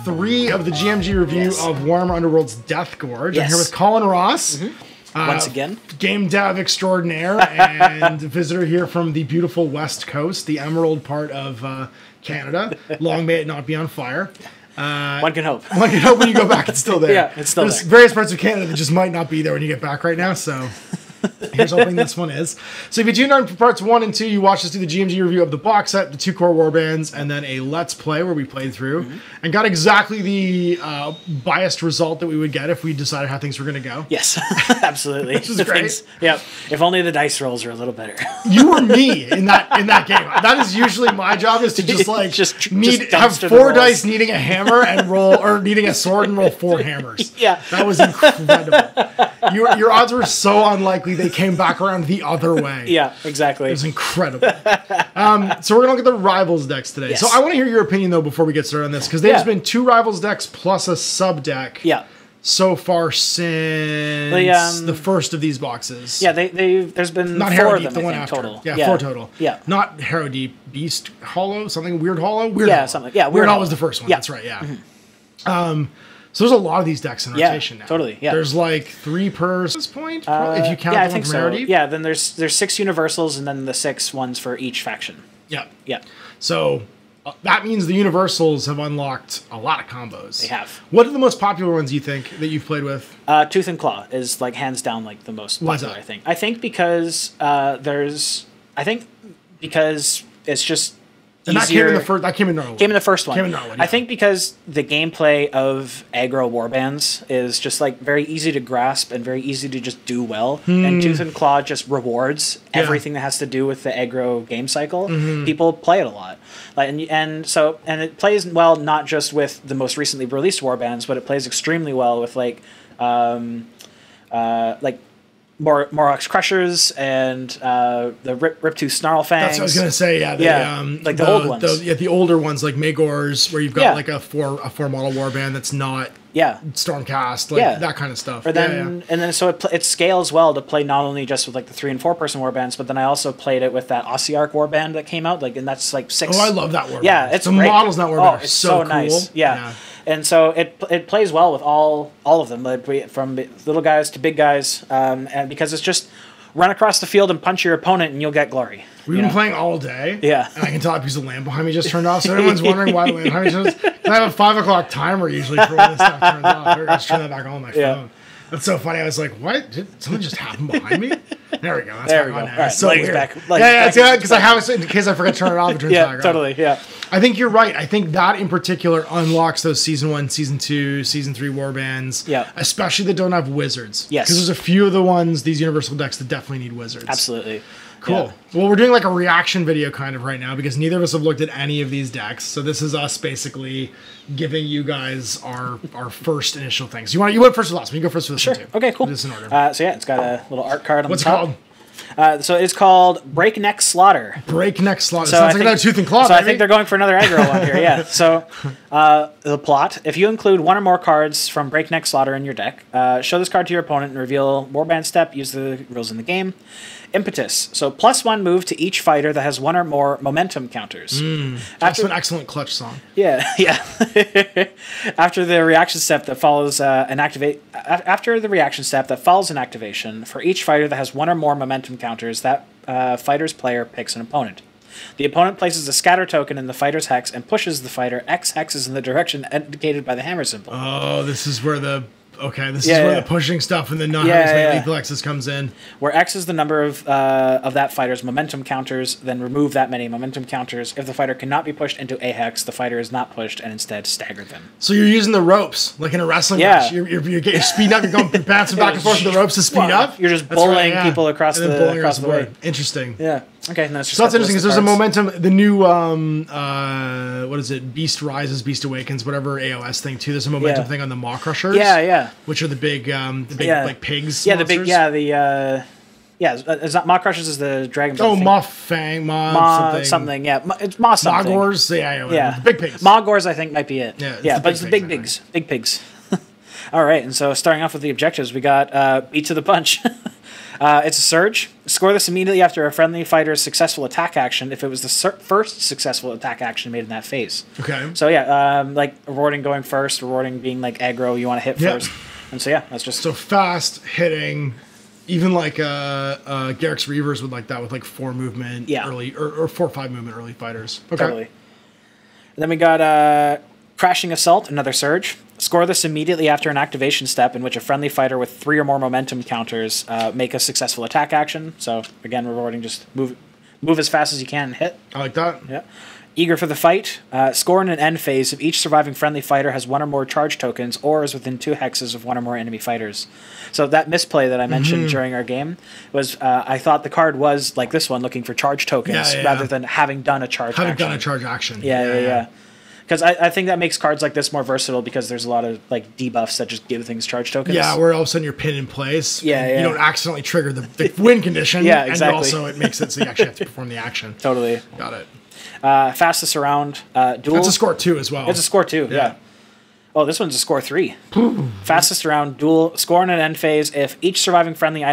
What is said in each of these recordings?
3 of the GMG review of Warhammer Underworlds Deathgorge. Yes. I'm here with Colin Ross. Once again. Game dev extraordinaire and visitor here from the beautiful West Coast, the emerald part of Canada. Long may it not be on fire. One can hope. One can hope when you go back it's still there. Yeah, it's still There's there. various parts of Canada that just might not be there when you get back right now, so... Here's hoping this one is. So if you tuned on for parts 1 and 2, you watched us do the GMG review of the box set, the 2 core warbands, and then a Let's Play where we played through and got exactly the biased result that we would get if we decided how things were going to go. Yes, absolutely. Which is great. Yeah, if only the dice rolls are a little better. You were me in that game. That is usually my job, is to just like just have 4 dice needing a hammer and roll, or needing a sword and roll 4 hammers. Yeah. That was incredible. Your odds were so unlikely they came back around the other way. Yeah, exactly. It was incredible. So we're going to look at the Rivals decks today. Yes. So I want to hear your opinion, though, before we get started on this, because there's been 2 Rivals decks plus a sub deck so far since the first of these boxes. Yeah, there's been Not 4 Harrow of Deep, them, the I one think, after. total. Yeah, 4 total. Yeah. Not Harrow Deep, Beast Hollow, something Weird Hollow? Weird Hollow. Something. Yeah, Weird Hollow was the first one. Yeah. That's right, yeah. So there's a lot of these decks in rotation now. Totally, yeah. There's like 3 per at this point, if you count I the one think from so. Harrow Deep. Yeah, then there's 6 universals and then the 6 ones for each faction. Yeah. Yeah. So that means the universals have unlocked a lot of combos. They have. What are the most popular ones you think that you've played with? Tooth and Claw is like hands down like the most Why's popular. that? I think because because it's just And that easier. came in Norway. Came in the first one. Came in Norway, yeah. I think because the gameplay of aggro warbands is just like very easy to grasp and very easy to just do well. And Tooth and Claw just rewards everything that has to do with the aggro game cycle. People play it a lot. Like and it plays well not just with the most recently released warbands, but it plays extremely well with like Morlock's Crushers and the Riptooth Snarlfangs. That's what I was gonna say. Yeah, like the old ones. The older ones like Magors, where you've got like a four model warband that's not Stormcast, like that kind of stuff. Or then and then so it scales well to play not only just with like the 3 and 4 person warbands, but then I also played it with that Ossiarch warband that came out, and that's like 6. Oh, I love that warband. Yeah, it's the great. models in that warband. Oh, it's so cool. nice. Yeah. And so it plays well with all of them, like from little guys to big guys, and because it's just run across the field and punch your opponent and you'll get glory. We've been playing all day. Yeah. And I can tell that piece of lamp behind me just turned off. So everyone's wondering why the lamp behind me just... I have a 5 o'clock timer usually for when this stuff turns off. I just turn that back on my phone. That's so funny. I was like, what? Did something just happen behind me? There we go. That's back on now. Right. So legs weird. back. Because I have it in case I forget to turn it off. It turns back on. Totally. Yeah. I think you're right. I think that in particular unlocks those Season 1, Season 2, Season 3 warbands. Yeah. Especially that don't have wizards. Yes. Because there's a few of the ones, these universal decks, that definitely need wizards. Absolutely. Cool. Yeah. Well, we're doing like a reaction video kind of right now because neither of us have looked at any of these decks. So this is us basically giving you guys our first initial things. You went first or last one? You go first for this one too. Okay, cool. Do this in order. So yeah, it's got a little art card on What's the top. it called? So it's called Breakneck Slaughter. Breakneck Slaughter. So Sounds like another Tooth and Claw. So I think they're going for another aggro one here. Yeah. So the plot: if you include 1 or more cards from Breakneck Slaughter in your deck, show this card to your opponent and reveal warband step. Use the rules in the game. Impetus. So +1 move to each fighter that has 1 or more momentum counters. That's an excellent clutch song. Yeah. After the reaction step that follows after the reaction step that follows an activation, for each fighter that has 1 or more momentum counters, that fighter's player picks an opponent. The opponent places a scatter token in the fighter's hex and pushes the fighter X hexes in the direction indicated by the hammer symbol. Oh, this is where the the pushing stuff and the non-lethal X's comes in. Where X is the number of that fighter's momentum counters, then remove that many momentum counters. If the fighter cannot be pushed into a hex, the fighter is not pushed and instead staggered them. So you're using the ropes, like in a wrestling match. You're speeding up, you're going bouncing back and forth with the ropes to speed up. You're just bullying people across the board. Interesting. Yeah. Okay, so that's interesting because there's a momentum. The new what is it? Beast Rises, Beast Awakens, whatever AOS thing too. There's a momentum thing on the Maw Crushers. Yeah. Which are the big like pigs. Yeah, monsters. It's not Maw Crushers is the dragon. Oh, Maw Fang, Maw something. Yeah, it's Maw something. Magors, yeah. Big pigs. Magors, I think, might be it. Yeah, but it's the big pigs. Big pigs. All right, and so starting off with the objectives, we got beat to the punch. It's a surge. Score this immediately after a friendly fighter's successful attack action if it was the first successful attack action made in that phase. Okay. So yeah, like rewarding going first, rewarding being like aggro, you want to hit first. And so yeah, that's just... So fast hitting, even like Garrick's Reavers would like that with like 4 movement early, or 4 or 5 movement early fighters. Okay. Totally. And then we got Crashing Assault, another surge. Score this immediately after an activation step in which a friendly fighter with 3 or more momentum counters make a successful attack action. So again, rewarding just move as fast as you can and hit. I like that. Yeah. Eager for the fight. Score in an end phase if each surviving friendly fighter has 1 or more charge tokens or is within 2 hexes of 1 or more enemy fighters. So that misplay that I mentioned during our game was I thought the card was like this one, looking for charge tokens rather than having done a charge action. Yeah. Because I think that makes cards like this more versatile because there's a lot of like debuffs that just give things charge tokens. Yeah, where all of a sudden you're pinned in place. Yeah. You don't accidentally trigger the win condition. Yeah, exactly. And also it makes it so you actually have to perform the action. Totally. Got it. Fastest around duel. That's a score 2 as well. It's a score 2, yeah. Oh, this one's a score 3. Fastest around duel. Score in an end phase if each surviving friendly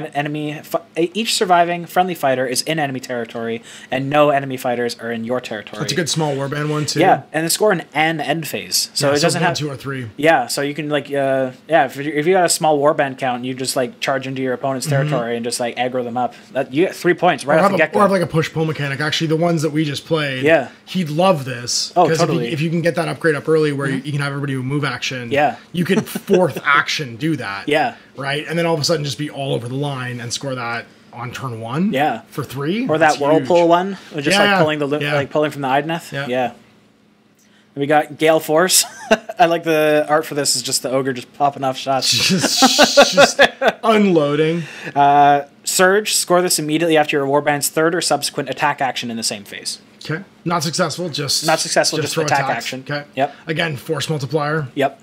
fighter is in enemy territory and no enemy fighters are in your territory. That's a good small warband one too. Yeah, and the score in an end phase, so it doesn't have 2 or 3. Yeah, so you can like if you got a small warband count, you just like charge into your opponent's territory and just like aggro them up. You get 3 points right off the get-go. Or have like a push-pull mechanic. Actually, the ones that we just played, he'd love this. Oh, totally. If you can get that upgrade up early where you can have everybody move action, you could 4th action do that. Yeah. Right? And then all of a sudden just be all over the line and score that on turn 1. Yeah. For 3. Or that whirlpool one, just pulling pulling from the Idoneth. Yeah. We got Gale Force. I like the art for this is just the ogre just popping off shots. just unloading. Surge. Score this immediately after your warband's 3rd or subsequent attack action in the same phase. Okay. Not successful, just attack attacks. action. Okay. Yep. Again, force multiplier. Yep.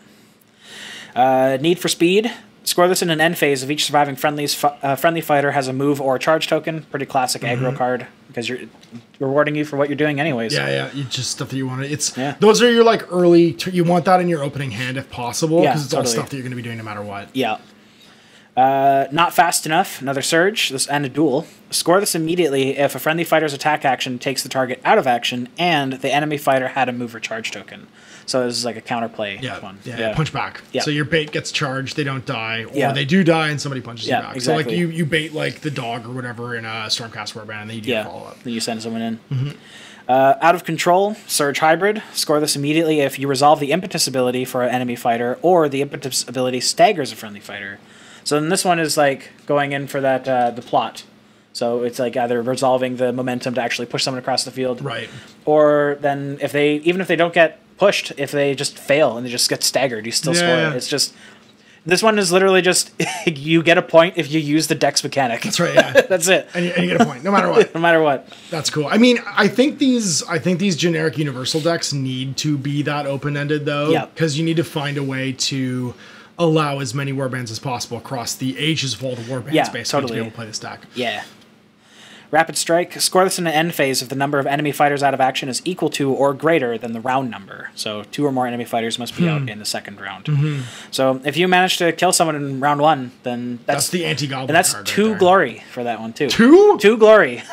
Need for Speed. Score this in an end phase if each surviving friendly fighter has a move or a charge token. Pretty classic aggro card because you're rewarding you for what you're doing anyways. Yeah. You just stuff that you want to. Those are your like early. You want that in your opening hand if possible because it's all stuff that you're going to be doing no matter what. Yeah. Not fast enough. Another surge. And a duel. Score this immediately if a friendly fighter's attack action takes the target out of action and the enemy fighter had a move or charge token. So this is like a counterplay one. Yeah, punch back. Yeah. So your bait gets charged, they don't die, or they do die and somebody punches you back. Exactly. So like you bait like the dog or whatever in a Stormcast warband and then you do follow up. Then you send someone in. Out of Control, Surge Hybrid. Score this immediately if you resolve the impetus ability for an enemy fighter or the impetus ability staggers a friendly fighter. So then this one is like going in for that the plot. So it's like either resolving the momentum to actually push someone across the field, right? Or then if they don't get pushed, if they just fail and they just get staggered, you still score it. It's just this one is literally just you get a point if you use the dex mechanic. That's right. Yeah, that's it. And you get a point no matter what. No matter what. That's cool. I mean, I think these generic universal decks need to be that open ended though, because you need to find a way to allow as many warbands as possible across the ages of all the warbands basically to be able to play this deck. Yeah. Rapid Strike. Score this in an end phase if the number of enemy fighters out of action is equal to or greater than the round number. So 2 or more enemy fighters must be out in the second round. So if you manage to kill someone in round 1, then that's the anti-goblin and that's card 2 right glory for that one too. 2? 2 glory.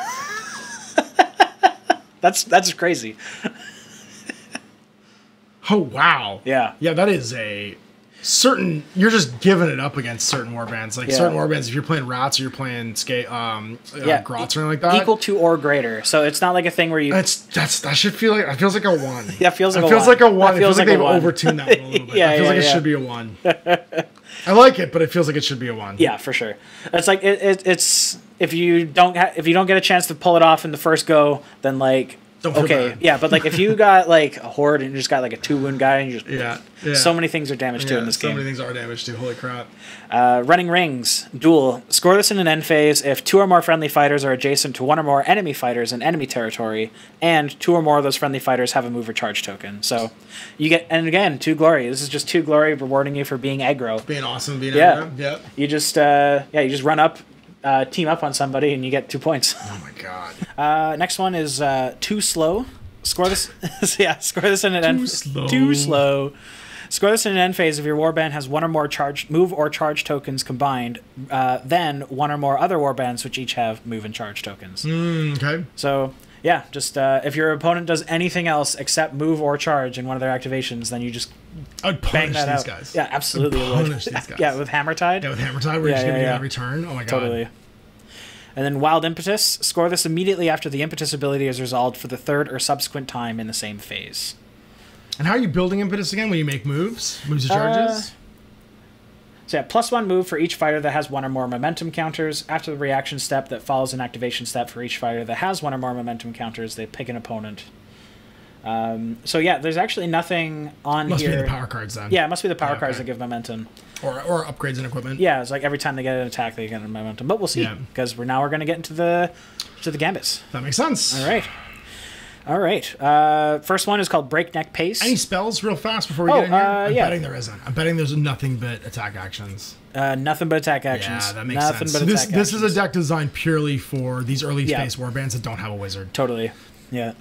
That's crazy. Oh wow. Yeah. Yeah, that is a certain. You're just giving it up against certain warbands. Like certain warbands, if you're playing rats or you're playing grots or something like that, equal to or greater. So it's not like a thing where you. That should feel like that feels like a 1. Yeah, feels like it a feels 1. like a 1. It feels like they've 1. overtuned that one a little bit. It feels like it should be a 1. I like it, but it feels like it should be a 1. Yeah, for sure. It's like it's if you don't get a chance to pull it off in the first go, then like. But like if you got like a horde and you just got like a 2 wound guy and you just so many things are damaged to in this game. So many things are damaged to. Holy crap! Running Rings Duel. Score this in an end phase if 2 or more friendly fighters are adjacent to 1 or more enemy fighters in enemy territory, and 2 or more of those friendly fighters have a move or charge token. So you get, and again, 2 glory. This is just 2 glory rewarding you for being aggro, being awesome, being aggro. Yeah. You just you just run up. Team up on somebody and you get 2 points. Oh my god. Next one is Too Slow. Score this. Score this in an end. Too slow. Too slow. Score this in an end phase if your warband has one or more move or charge tokens combined, then one or more other warbands which each have move and charge tokens. Okay. So, yeah, just if your opponent does anything else except move or charge in one of their activations, then you just I'd bang punish that these out. guys. Yeah, absolutely. I'd punish these guys. Yeah, with Hammer Tide. Yeah, with Hammer Tide, we're just going to do that every turn. Oh my god. Totally. And then Wild Impetus. Score this immediately after the Impetus ability is resolved for the third or subsequent time in the same phase. And how are you building Impetus again when you make moves? Moves and charges? So yeah, +1 move for each fighter that has one or more momentum counters. After the reaction step that follows an activation step for each fighter that has one or more momentum counters, they pick an opponent. So yeah, there's actually nothing on must here. Must be the power cards then. Yeah, it must be the power cards that give momentum. Or upgrades and equipment. Yeah, it's like every time they get an attack, they get a momentum. But we'll see, because we're going to get into the gambits. That makes sense. All right. First one is called Breakneck Pace. Any spells real fast before we get in here? I'm yeah. betting there isn't. I'm betting there's nothing but attack actions. Nothing but attack actions. Yeah, that makes sense. So this is a deck designed purely for these early space warbands that don't have a wizard. Totally. Yeah.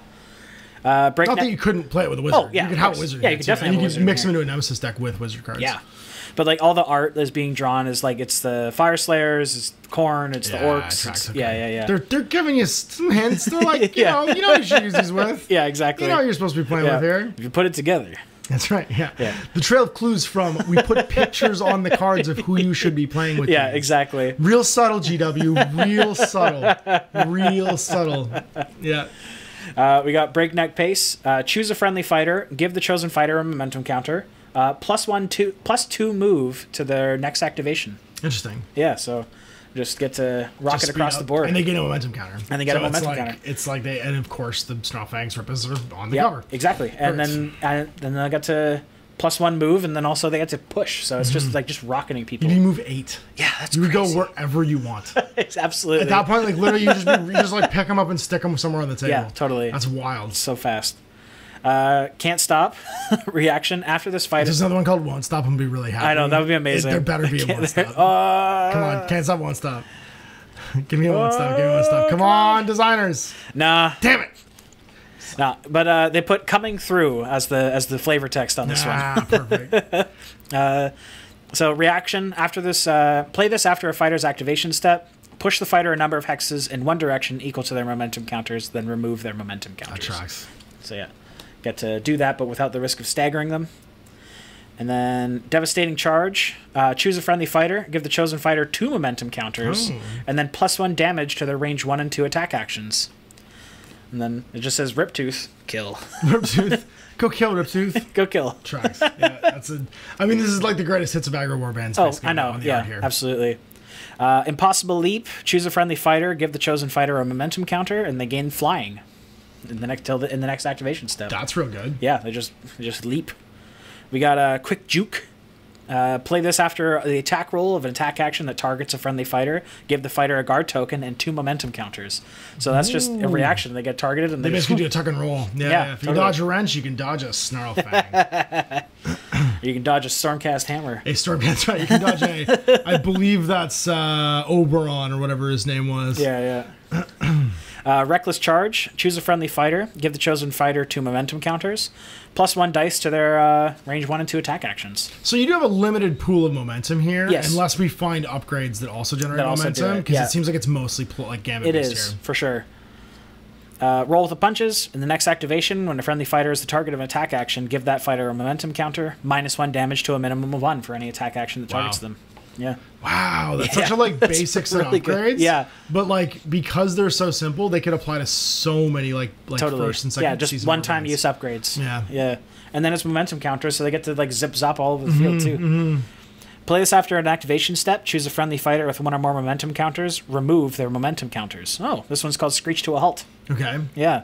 Not that you couldn't play it with a wizard. Oh, yeah, you could have a wizard. Yeah, you could definitely have a wizard. You could mix them into a Nemesis deck with wizard cards. Yeah. But like all the art that's being drawn is like it's the Fire Slayers, it's the Khorne, it's the Orcs. Yeah. They're giving you some hints. They're like, you know you should use these with. Yeah, exactly. You know what you're supposed to be playing with here. If you put it together. That's right. Yeah. The trail of clues from we put pictures on the cards of who you should be playing with. Yeah, exactly. Real subtle, GW. Real subtle. Real subtle. Yeah. We got Breakneck Pace. Choose a friendly fighter. Give the chosen fighter a momentum counter. +2 move to their next activation. Interesting. Yeah, so just get to rock it across the board. And they get a momentum counter. Counter. It's like they, and of course the Snarlfangs Rippers are on the cover. Exactly. And then I got to +1 move, and then also they get to push. So it's just like rocketing people. You move 8. Yeah, that's you crazy. You go wherever you want. It's absolutely. At that point, like literally, you just like pick them up and stick them somewhere on the table. Yeah, totally. That's wild. So fast. Can't stop. Reaction after this fight. There's another one called Won't Stop. I'm gonna be really happy. I know, that would be amazing. There better be a Won't Stop. Come on, Can't Stop, Won't Stop. Give me a Won't Stop. Give me a Won't Stop. Come on, designers. Nah. Damn it. Nah, but they put "coming through" as the flavor text on this one. Perfect. So reaction after this. Play this after a fighter's activation step. Push the fighter a number of hexes in one direction equal to their momentum counters, then remove their momentum counters. That tracks. So yeah, get to do that, but without the risk of staggering them. And then Devastating Charge. Choose a friendly fighter. Give the chosen fighter 2 momentum counters, and then +1 damage to their range 1 and 2 attack actions. And then it just says Riptooth, kill. Riptooth. Go kill Riptooth. Go kill. Tracks. Yeah, I mean, this is like the greatest hits of aggro warbands. Oh, I know. Yeah, absolutely. Impossible Leap. Choose a friendly fighter. Give the chosen fighter a momentum counter, and they gain flying in the next activation step. That's real good. Yeah, they just leap. We got a Quick Juke. Play this after the attack roll of an attack action that targets a friendly fighter. Give the fighter a guard token and 2 momentum counters. So that's just a reaction. They get targeted and they basically do a tuck and roll. Yeah. If you dodge a wrench, you can dodge a Snarlfang. You can dodge a Stormcast Hammer. A Stormcast, right? You can dodge a. I believe that's Oberon or whatever his name was. Yeah. Reckless Charge. Choose a friendly fighter. Give the chosen fighter 2 momentum counters. +1 dice to their range 1 and 2 attack actions. So you do have a limited pool of momentum here, yes, unless we find upgrades that also generate momentum, because it seems like it's mostly like Gambit based here. It is, for sure. Roll with the punches. In the next activation, when a friendly fighter is the target of an attack action, give that fighter a momentum counter, -1 damage to a minimum of 1 for any attack action that targets them. Yeah. Wow, that's such a like basics and really upgrades. Good. Yeah. But like because they're so simple, they could apply to so many like totally. First and second just season one-time use upgrades. Yeah. Yeah. And then it's momentum counters, so they get to like zip zop all over the field too. Play this after an activation step. Choose a friendly fighter with 1 or more momentum counters. Remove their momentum counters. Oh, this one's called Screech to a Halt. Okay. Yeah.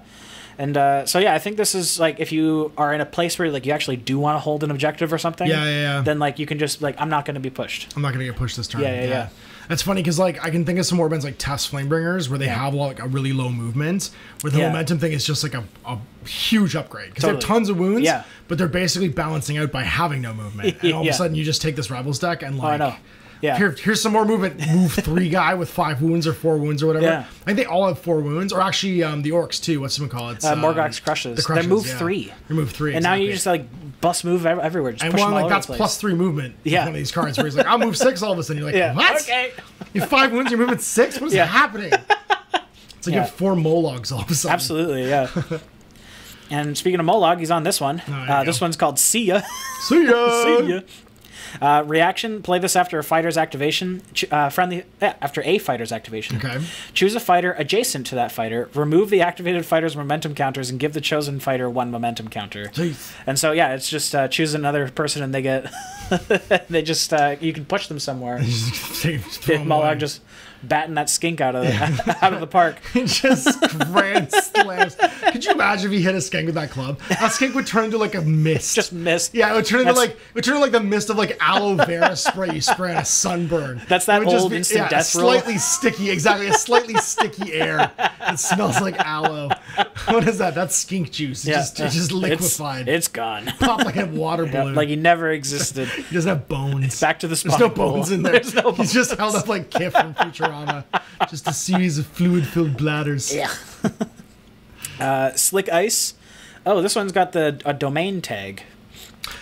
And so yeah, I think this is like if you are in a place where like you actually do want to hold an objective or something. Yeah. Then like you can just like I'm not going to be pushed. I'm not going to get pushed this turn. Yeah. That's funny because like I can think of some warbands like Test Flamebringers where they have like a really low movement, where the momentum thing is just like a huge upgrade because they have tons of wounds. But they're basically balancing out by having no movement. And all of a sudden you just take this Rebels deck and like. Oh, I know. Yeah. Here's some more movement. Move 3 guy with 5 wounds or 4 wounds or whatever. Yeah. I think they all have 4 wounds, or actually the orcs too. What's them called? It's Morgoth's Crushes. The Crushes. They move 3. They move 3. And now you just like bust move everywhere. Just and push one them all like over that's the place. +3 movement. Yeah. With one of these cards where he's like, I'll move 6 all of a sudden. You're like, Yeah. what? Okay. You have 5 wounds, you're moving 6? What is happening? It's like you have 4 Mologs all of a sudden. Absolutely, yeah. And speaking of Molog, he's on this one. This one's called See Ya. See ya! See ya. Reaction, play this after a fighter's activation. After a fighter's activation. Okay. Choose a fighter adjacent to that fighter. Remove the activated fighter's momentum counters and give the chosen fighter 1 momentum counter. Jeez. And so, yeah, it's just choose another person and they get... they just... you can push them somewhere. Molog just batting that skink out of the park. Just grand slams. Could you imagine if he hit a skink with that club? That skink would turn into like a mist. Just mist. Yeah, it would turn into like the mist of like aloe vera spray you spray on a sunburn. That's that old instant death roll. Slightly sticky, exactly. A slightly sticky air. It smells like aloe. What is that? That's skink juice. It's just liquefied. It's gone. Pop like a water balloon. Like he never existed. He doesn't have bones. Back to the spot. There's no bones in there. There's no bones. He's just held up like Kif from Futurama. Just a series of fluid-filled bladders. Yeah. Slick Ice. Oh, this one's got a domain tag.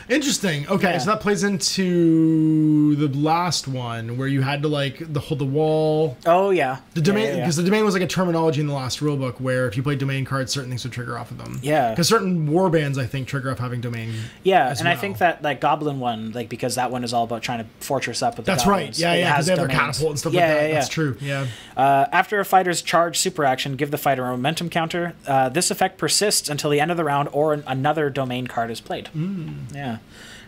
Interesting. Okay, so that plays into the last one where you had to like hold the wall. Oh yeah. The domain, because the domain was like a terminology in the last rulebook where if you played domain cards, certain things would trigger off of them. Yeah. Because certain warbands, I think, trigger off having domain. Yeah, and I think that Goblin one, like because that one is all about trying to fortress up with the That's goblins. right. Yeah, because they have their catapult and stuff like that. That's true. Yeah. After a fighter's charge super action, give the fighter a momentum counter. This effect persists until the end of the round or another domain card is played. Yeah.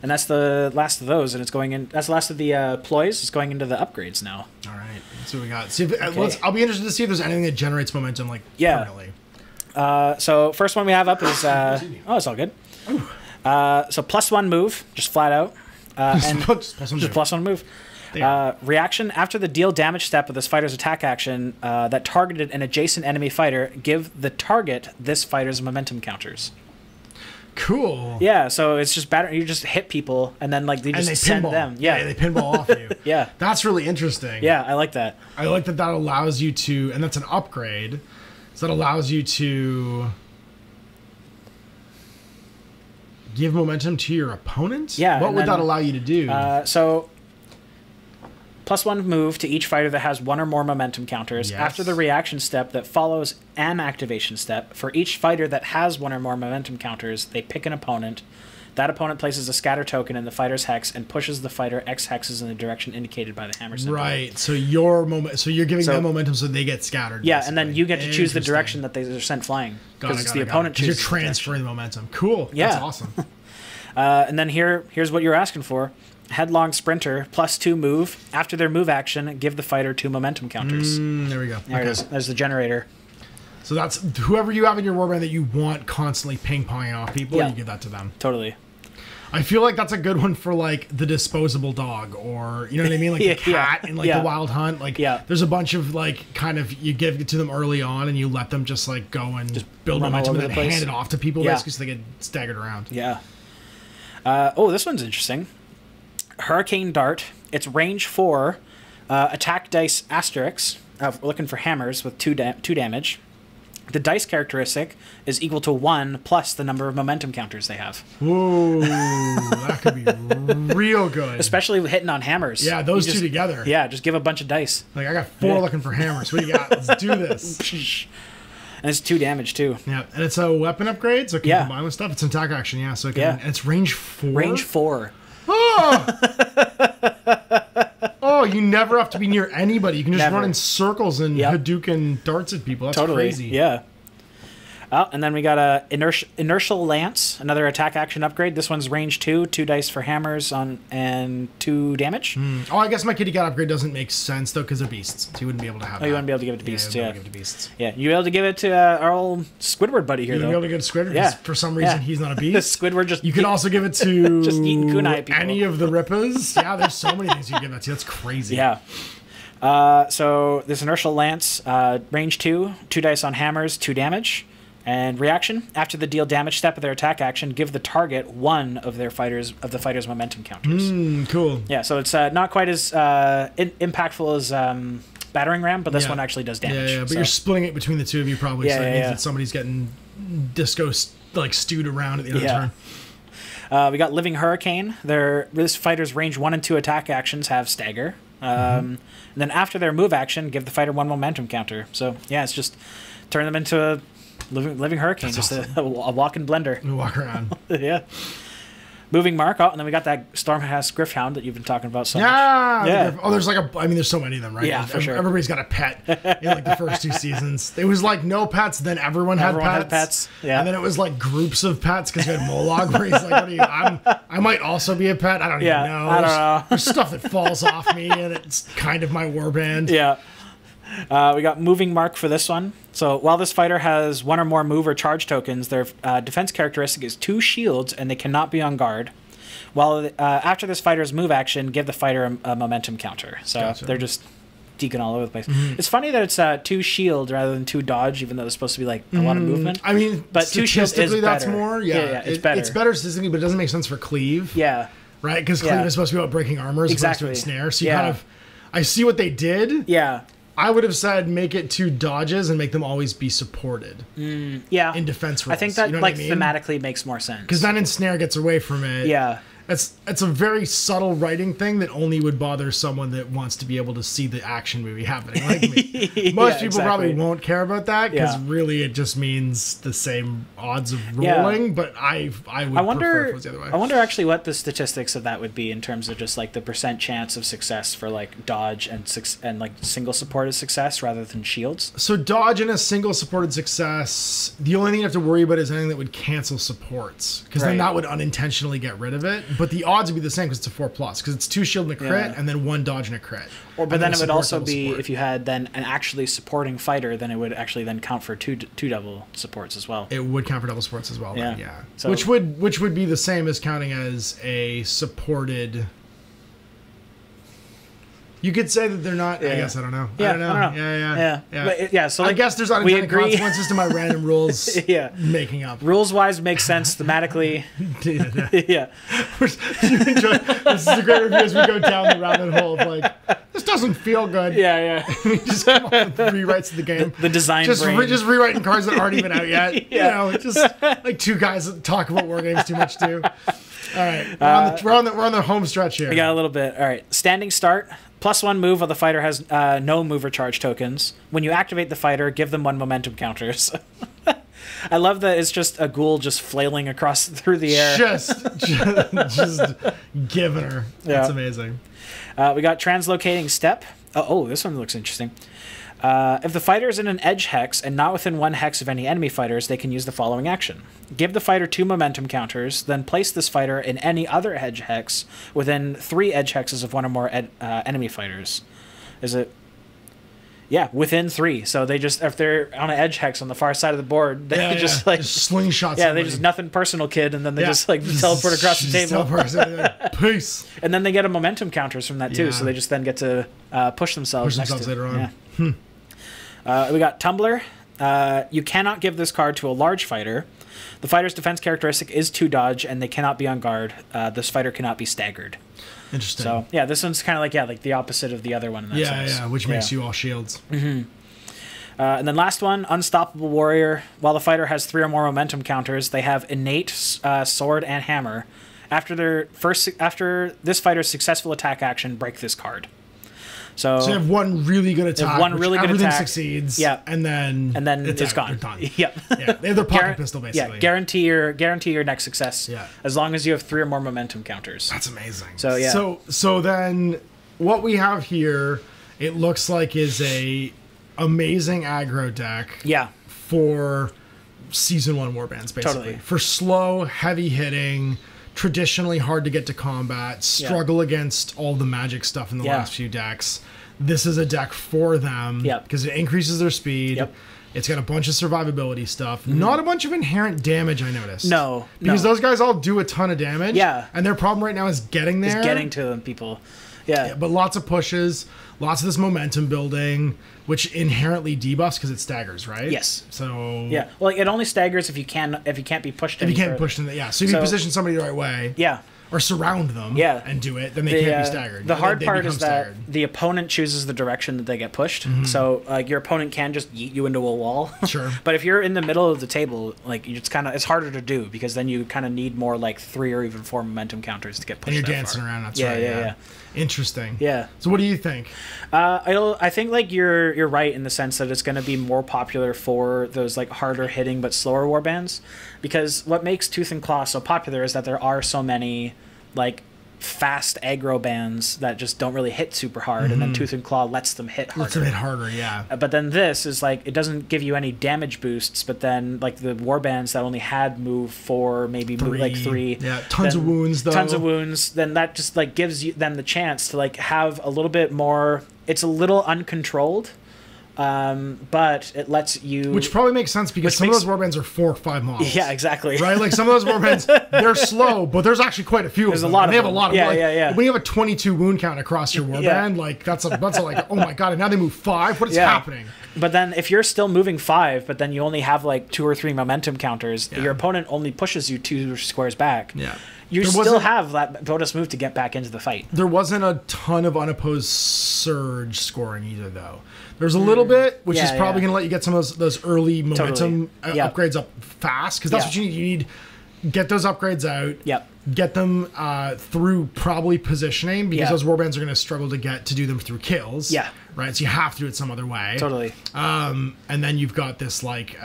And that's the last of those, and it's going in. That's the last of the ploys. It's going into the upgrades now. All right, let's see what we got. See if, I'll be interested to see if there's anything that generates momentum, like permanently. So first one we have up is oh, it's all good. So +1 move, just flat out, and just +1 move. Reaction after the deal damage step of this fighter's attack action that targeted an adjacent enemy fighter, give the target this fighter's momentum counters. Cool. Yeah, so it's just better. You just hit people, and then like they send them. Yeah, they pinball off you. Yeah, that's really interesting. Yeah, I like that. I like that allows you to, and that's an upgrade. So that allows you to give momentum to your opponent. Yeah. What would that allow you to do? So +1 move to each fighter that has 1 or more momentum counters. Yes. After the reaction step that follows an activation step, for each fighter that has 1 or more momentum counters, they pick an opponent. That opponent places a scatter token in the fighter's hex and pushes the fighter X hexes in the direction indicated by the hammer symbol. Right. So you're giving them momentum so they get scattered. Yeah, basically. And then you get to choose the direction that they are sent flying. Because it's the opponent chooses. You're transferring the momentum. Cool. Yeah. That's awesome. And then here's what you're asking for. Headlong Sprinter, +2 move. After their move action, give the fighter 2 momentum counters. There we go. There it is. There's the generator. So that's whoever you have in your warband that you want constantly ping-ponging off people, you give that to them. Totally. I feel like that's a good one for like the disposable dog, or you know what I mean, like the cat in like the Wild Hunt. Like there's a bunch of like kind of you give it to them early on and you let them just like go and just build momentum and then hand it off to people basically so they get staggered around. Yeah. Oh, this one's interesting. Hurricane Dart. It's range 4, attack dice asterisk. Looking for hammers with 2 damage. The dice characteristic is equal to 1 plus the number of momentum counters they have. Whoa, that could be real good. Especially hitting on hammers. Yeah, those two together. Yeah, just give a bunch of dice. Like, I got 4 looking for hammers. What do you got? Let's do this. And it's 2 damage, too. Yeah, and it's a weapon upgrade, so it can combine with stuff. It's an attack action, so it can, and it's range 4? Range 4. Oh! Oh, you never have to be near anybody. You can just run in circles and Hadouken darts at people. That's crazy. Yeah. Oh, and then we got a inertial lance, another attack action upgrade. This one's range 2, 2 dice for hammers and 2 damage. Oh, I guess my kitty cat upgrade doesn't make sense though because they're beasts, so you wouldn't be able to have. Oh, you wouldn't be able to give it to beasts. Yeah, you'd be able to give it to our old Squidward buddy here. You'd be able to give it to Squidward. Yeah. For some reason, he's not a beast. Squidward just. You can also give it to just eating kunai people. Any of the Rippas. Yeah, there's so many things you can give that to. That's crazy. Yeah. So this inertial lance, range 2, 2 dice on hammers, 2 damage. And reaction: after the deal damage step of their attack action, give the target one of the fighter's momentum counters. Cool. Yeah, so it's not quite as impactful as battering ram, but this one actually does damage. Yeah, but you're splitting it between the two of you probably, so it means that somebody's getting disco stewed around at the end of the turn. We got Living Hurricane. This fighter's range 1 and 2 attack actions have stagger. And then after their move action, give the fighter 1 momentum counter. So yeah, it's just turn them into a living hurricane. That's just awesome. a walking blender. You walk around. Yeah. Moving mark. Oh, and then we got that Stormhouse Griffhound that you've been talking about so much. Yeah. Oh, there's there's so many of them, right? Yeah, for sure. Everybody's got a pet in like the first 2 seasons. It was like no pets, then everyone had pets. Yeah. And then it was like groups of pets because you had Molag where he's like, what are you? I might also be a pet. I don't even know. I don't know. There's stuff that falls off me and it's kind of my warband. Yeah. We got Moving Mark for this one. So while this fighter has 1 or more move or charge tokens, their defense characteristic is 2 shields and they cannot be on guard. While after this fighter's move action, give the fighter a momentum counter. So they're just deacon all over the place. It's funny that it's 2 shield rather than 2 dodge, even though it's supposed to be like a lot of movement. I mean, but 2 shield is better. That's more. Yeah, it's better. It's better statistically, but it doesn't make sense for cleave. Yeah. Right? Because cleave is supposed to be about breaking armor as opposed to ensnare. So you kind of... I see what they did. Yeah. I would have said make it 2 dodges and make them always be supported. Yeah. In defense roles. I think that thematically makes more sense. Because then ensnare gets away from it. Yeah. It's a very subtle writing thing that only would bother someone that wants to be able to see the action movie happening, like me. Most people probably won't care about that because really it just means the same odds of rolling. But I would prefer if it was the other way. I wonder actually what the statistics of that would be in terms of just like the % chance of success for like dodge and like single supported success rather than shields. So dodge and a single supported success, the only thing you have to worry about is anything that would cancel supports because then that would unintentionally get rid of it. But the odds would be the same because it's a 4+ because it's 2 shield and a crit and then 1 dodge and a crit. But then it would also be if you had then an actually supporting fighter, then it would actually then count for two double supports as well. It would count for double supports as well. Yeah. Then, yeah. So, which would be the same as counting as a supported. You could say that they're not. I guess I don't know. Yeah, I don't know. Yeah. But, so like, I guess there's unintended consequences to my random rules. Making up rules wise makes sense thematically. Yeah. This is a great review as we go down the rabbit hole of like this doesn't feel good. Yeah. We just come up with rewrites of the game. The design just brain. Just rewriting cards that aren't even out yet. You know, just like 2 guys that talk about war games too much too. All right, we're on the home stretch here. We got a little bit. All right, standing start. +1 move while the fighter has no move or charge tokens. When you activate the fighter, give them 1 momentum counters. I love that it's just a ghoul just flailing across through the air. Just giving her. That's amazing. We got translocating step. Oh, this one looks interesting. If the fighter is in an edge hex and not within 1 hex of any enemy fighters, they can use the following action. Give the fighter 2 momentum counters, then place this fighter in any other edge hex within 3 edge hexes of 1 or more enemy fighters. Is it? Yeah, within 3. So they just, if they're on an edge hex on the far side of the board, they just like just slingshot. Yeah, they just nothing personal, kid, and then they just like teleport across the table. Peace. And then they get a momentum counters from that too, so they just then get to push themselves later on. Yeah. We got Tumbler. You cannot give this card to a large fighter. The fighter's defense characteristic is 2 dodge, and they cannot be on guard. This fighter cannot be staggered. Interesting. So yeah, this one's kind of like the opposite of the other one in that sense. Yeah, which makes you all shields. And then last one, Unstoppable Warrior. While the fighter has 3 or more momentum counters, they have innate sword and hammer. After this fighter's successful attack action, break this card. So you have 1 really good attack. Everything succeeds. Yeah. And then it's gone. They're done. Yep. Yeah. They have their pocket pistol basically. Yeah. Guarantee your next success. Yeah. As long as you have 3 or more momentum counters. That's amazing. So yeah. So then what we have here, it looks like is a amazing aggro deck. Yeah. For season 1 warbands basically. Totally. For slow, heavy hitting, traditionally hard to get to combat, struggle against all the magic stuff in the last few decks. This is a deck for them because it increases their speed. It's got a bunch of survivability stuff. Not a bunch of inherent damage, I noticed. No. Because those guys all do a ton of damage. Yeah. And their problem right now is getting there. Is getting to them, people. Yeah. But lots of pushes, lots of this momentum building, which inherently debuffs because it staggers, right? Yes. So yeah, well, like, it only staggers if you can't be pushed. If you can't push in, so if you position somebody the right way, or surround them, and do it, then they can't be staggered. The hard part is that the opponent chooses the direction that they get pushed. So your opponent can just yeet you into a wall. Sure. But if you're in the middle of the table, like, it's harder to do because then you kind of need more like 3 or even 4 momentum counters to get pushed. And you're dancing around. That's right. Yeah. Interesting. Yeah. So what do you think? I think like you're right in the sense that it's going to be more popular for those like harder hitting but slower warbands, because what makes Tooth and Claw so popular is that there are so many like fast aggro bands that just don't really hit super hard, and then Tooth and Claw lets them hit harder. Lets them hit harder, yeah. But then this is like, it doesn't give you any damage boosts, but then like the warbands that only had move 4, maybe move like 3. Yeah, tons of wounds though. Tons of wounds. Then that just like gives you them the chance to like have a little bit more. It's a little uncontrolled. But it lets you, which probably makes sense because some of those warbands are 4 or 5 models. Yeah, exactly. Right, like some of those warbands, they're slow, but there's actually quite a few. There's of them. They have a lot of. Yeah. When you have a 22 wound count across your warband, like that's like, oh my god! And now they move 5. What is happening? But then if you're still moving 5, but then you only have like 2 or 3 momentum counters, your opponent only pushes you 2 squares back. Yeah. You still have that bonus move to get back into the fight. There wasn't a ton of unopposed surge scoring either, though. There's a little bit, which is probably going to let you get some of those early momentum upgrades up fast, because that's what you need. You need get those upgrades out. Yep. Get them through probably positioning, because those warbands are going to struggle to do them through kills. Yeah. Right. So you have to do it some other way. Totally. And then you've got this like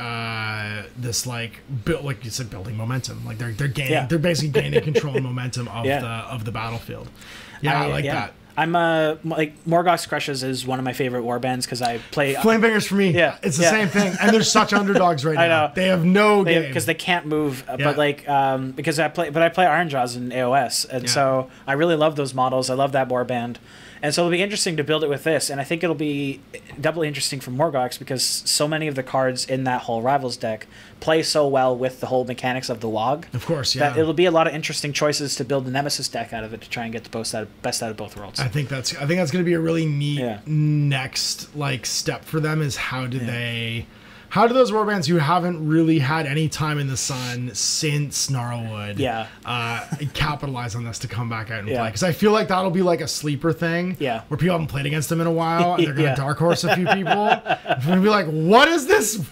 build, like you said, building momentum. Like they're gaining, they're basically gaining control and momentum of the battlefield. Yeah, I like that. I'm like Morgoth's Crushes is one of my favorite warbands because I play Flamebangers for me. Yeah, it's the same thing, and they're such underdogs right now. I know they have no game because they can't move. But like because I play Iron Jaws in AOS, and so I really love those models. I love that warband. And so it'll be interesting to build it with this, and I think it'll be doubly interesting for Morgox because so many of the cards in that whole Rivals deck play so well with the whole mechanics of the WOG. Of course, yeah. That it'll be a lot of interesting choices to build the Nemesis deck out of it to try and get the best out of both worlds. I think that's going to be a really neat next like step for them. Is how do those warbands who haven't really had any time in the sun since Gnarlwood capitalize on this to come back out and play? Because I feel like that'll be like a sleeper thing where people haven't played against them in a while and they're going to dark horse a few people. They're going to be like, what is this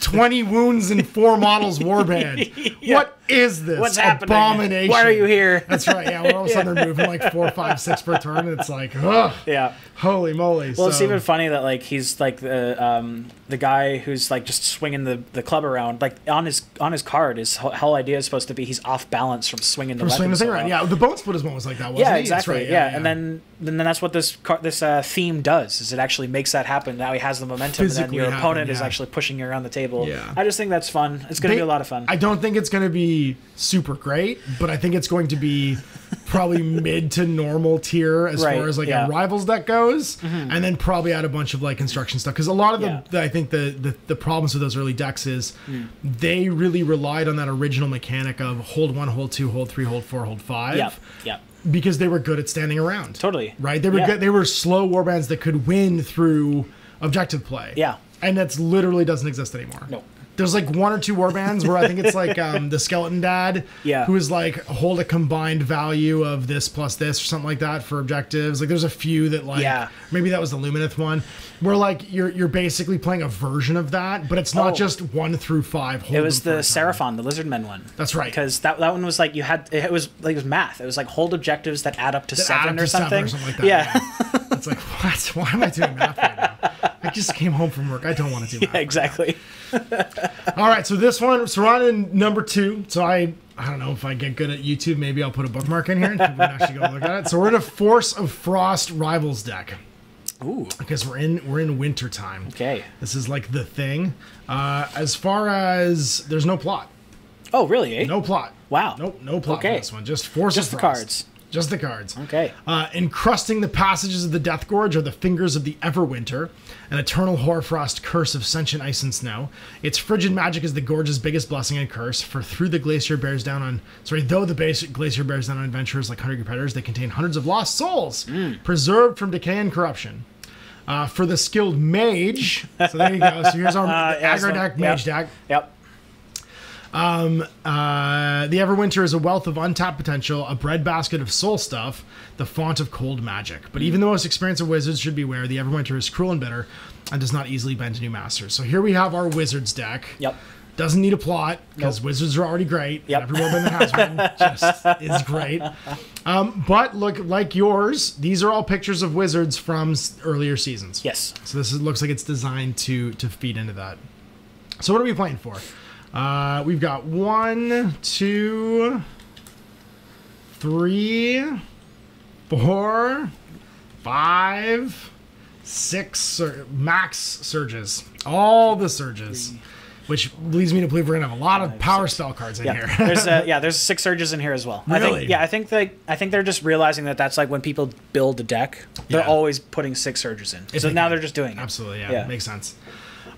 20 wounds and 4 models warband? What is this? What's happening? Abomination? Why are you here? That's right. Yeah, all of a sudden they're moving like 4, 5, 6 per turn, and it's like, ugh. Yeah. Holy moly. Well, it's even funny that like he's like the guy who's like just swinging the club around. Like on his card, his whole idea is supposed to be he's off balance from swinging the thing around. Yeah, the Bone Splitters one was like that, wasn't it? Exactly. Right. Yeah, and then that's what this theme does. Is it actually makes that happen? Now he has the momentum, and then your opponent is actually pushing you around the table. Yeah. I just think that's fun. It's going to be a lot of fun. I don't think it's going to be super great, but I think it's going to be probably mid to normal tier as far as like a Rivals deck goes, and then probably add a bunch of like construction stuff, because a lot of I think the problems with those early decks is they really relied on that original mechanic of hold 1, hold 2, hold 3, hold 4, hold 5. Yeah. Because they were good at standing around. Totally. Right? They were good. They were slow warbands that could win through objective play. Yeah. And that's literally doesn't exist anymore. No. There's like 1 or 2 warbands where I think it's like the Skeleton Dad, who is like hold a combined value of this plus this or something like that for objectives. Like there's a few that like maybe that was the Lumineth one, where like you're basically playing a version of that, but it's not just 1 through 5. It was the Seraphon, the Lizardmen one. That's right. Because that one was like it was math. It was like hold objectives that add up to 7 or something. Like that. Yeah. It's like, what? Why am I doing math right now? I just came home from work. I don't want to do math. Yeah, exactly. All right, so this one, so we're on in number 2. So I don't know if I get good at YouTube, maybe I'll put a bookmark in here and people can actually go look at it. So we're in a Force of Frost Rivals deck. Ooh. Because we're in winter time. Okay. This is like the thing. As far as there's no plot. Oh, really? No plot. Wow. Nope, no plot for this one. Just Force of Frost. Just the cards. Just the cards. Okay. Encrusting the passages of the Deathgorge are the fingers of the Everwinter, an eternal hoarfrost curse of sentient ice and snow. Its frigid magic is the Gorge's biggest blessing and curse, for though the glacier bears down on adventurers like hungry predators, they contain hundreds of lost souls, preserved from decay and corruption. For the skilled mage, so there you go. So here's our aggro deck, mage deck. Yep. The Everwinter is a wealth of untapped potential, a breadbasket of soul stuff, the font of cold magic. But even the most experienced of wizards should be aware the Everwinter is cruel and bitter and does not easily bend to new masters. So here we have our wizards deck. Yep. Doesn't need a plot because wizards are already great. Yep. Every warband that has one just is great. But look, like yours, these are all pictures of wizards from earlier seasons. Yes. So this looks like it's designed to feed into that. So what are we playing for? We've got 1, 2, 3, 4, 5, 6 max surges. All the surges. Which leads me to believe we're gonna have a lot of power spell cards in here. There's 6 surges in here as well. Really? I think they're just realizing that that's like when people build a deck, they're always putting 6 surges in. So now they're just doing it. Absolutely, yeah. Makes sense.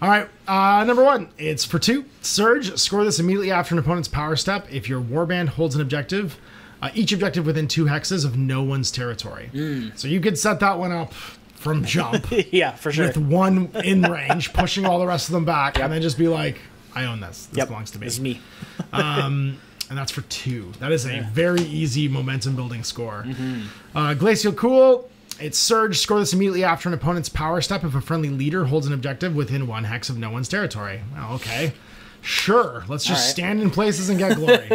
All right, number 1, it's for 2. Surge, score this immediately after an opponent's power step. If your warband holds an objective, each objective within 2 hexes of no one's territory. So you could set that one up from jump. Yeah, for sure. With 1 in range, pushing all the rest of them back, and then just be like, I own this. This belongs to me. This is me. And that's for 2. That is a very easy momentum building score. Glacial Cool. It's Surge. Score this immediately after an opponent's power step if a friendly leader holds an objective within 1 hex of no one's territory. Well, okay. Sure. Let's just stand in places and get glory.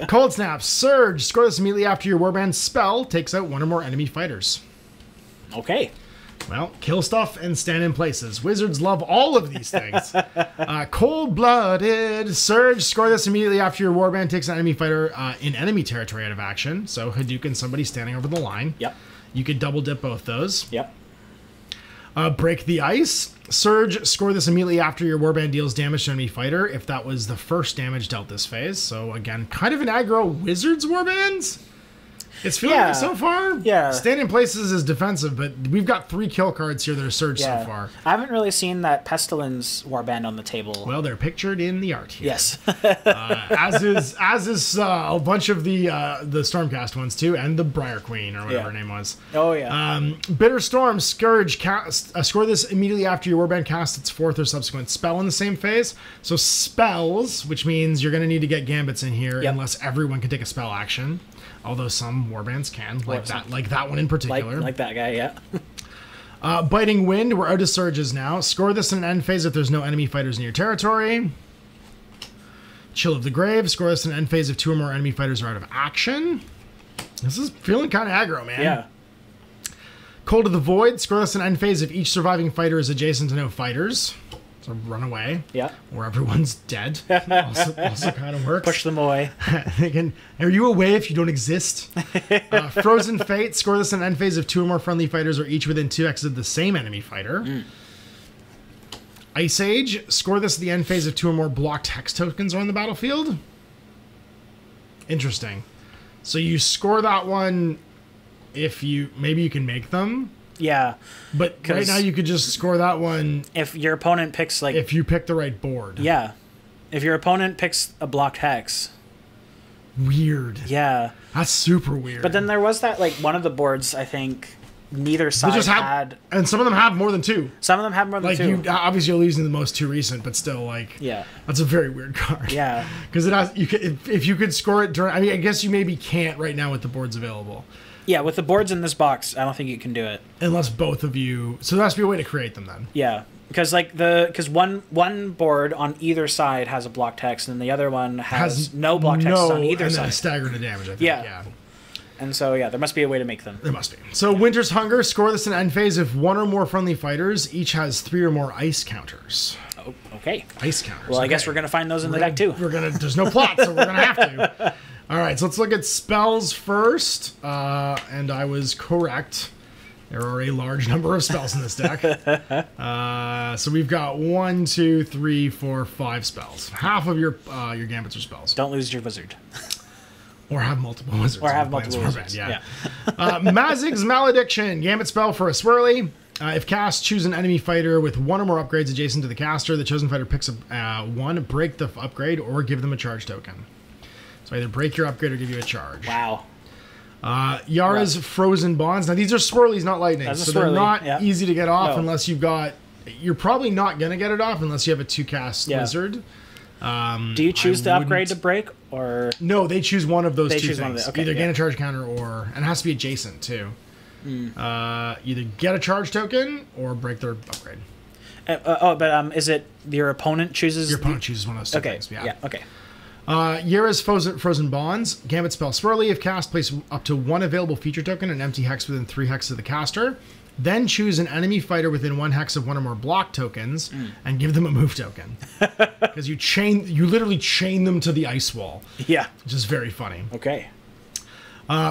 Cold Snap. Surge. Score this immediately after your warband's spell takes out 1 or more enemy fighters. Okay. Well, kill stuff and stand in places. Wizards love all of these things. Cold-blooded. Surge. Score this immediately after your warband takes an enemy fighter in enemy territory out of action. So Hadouken, somebody standing over the line. Yep. You could double dip both those. Yep. Break the Ice. Surge. Score this immediately after your warband deals damage to enemy fighter if that was the first damage dealt this phase. So again, kind of an aggro wizards warbands. It's feeling like so far. Yeah. Stand in places is defensive, but we've got 3 kill cards here that are surge so far. I haven't really seen that Pestilence warband on the table. Well, they're pictured in the art here. Yes. as is a bunch of the Stormcast ones too, and the Briar Queen or whatever her name was. Oh yeah. Bitter Storm. Scourge. Score this immediately after your warband casts its 4th or subsequent spell in the same phase. So spells, which means you're going to need to get gambits in here unless everyone can take a spell action. Although some warbands can, like that one in particular. Like that guy, yeah. Biting Wind, we're out of surges now. Score this in an end phase if there's no enemy fighters in your territory. Chill of the Grave, score this in an end phase if 2 or more enemy fighters are out of action. This is feeling kind of aggro, man. Yeah. Cold of the Void, score this in an end phase if each surviving fighter is adjacent to no fighters. So run away. Yeah. Or everyone's dead. also kind of works. Push them away. Are you away if you don't exist? Frozen Fate. Score this in an end phase if 2 or more friendly fighters are each within 2 hexes of the same enemy fighter. Ice Age. Score this at the end phase if 2 or more blocked hex tokens are on the battlefield. Interesting. So you score that one if maybe you can make them. Yeah. But right now you could just score that one if your opponent picks if you pick the right board. Yeah. If your opponent picks a blocked hex. Weird. Yeah. That's super weird. But then there was that one of the boards, I think neither side had, and some of them have more than 2. Some of them have more than 2. Obviously you're losing the most 2 recent, but still that's a very weird card. Yeah. Because it has if you could score it during, I guess you maybe can't right now with the boards available. Yeah, with the boards in this box, I don't think you can do it. Unless both of you... So there has to be a way to create them then. Yeah. Because one board on either side has a blocked hex, and the other one has no blocked hexes on either side. And a stagger to damage, I think. Yeah. And so, there must be a way to make them. There must be. So Winter's Hunger, score this in end phase if 1 or more friendly fighters each has 3 or more ice counters. Oh, okay. Ice counters. Well, I guess we're going to find those in the deck, too. There's no plot, so we're going to have to. All right, so let's look at spells first, and I was correct. There are a large number of spells in this deck. So we've got 1, 2, 3, 4, 5 spells. Half of your gambits are spells. Don't lose your wizard. Or have multiple wizards. Or have multiple wizards, yeah. Mazig's Malediction, gambit spell for a swirly. If cast, choose an enemy fighter with 1 or more upgrades adjacent to the caster. The chosen fighter picks up 1, break the upgrade, or give them a charge token. So either break your upgrade or give you a charge. Wow. Yara's Frozen Bonds. Now, these are swirlies, not lightning. So they're not easy to get off unless you've got... You're probably not going to get it off unless you have a 2-cast wizard. Do you choose to upgrade to break? Or no, they choose one of those two things. Okay, either gain a charge counter or... And it has to be adjacent, too. Either get a charge token or break their upgrade. Is it your opponent chooses... Your opponent chooses one of those two things. Yeah, okay. Yara's Frozen Bonds. Gambit spell Swirly. If cast, place up to 1 available feature token and empty hex within 3 hexes of the caster. Then choose an enemy fighter within 1 hex of 1 or more block tokens and give them a move token. Because you literally chain them to the ice wall. Yeah. Which is very funny. Okay.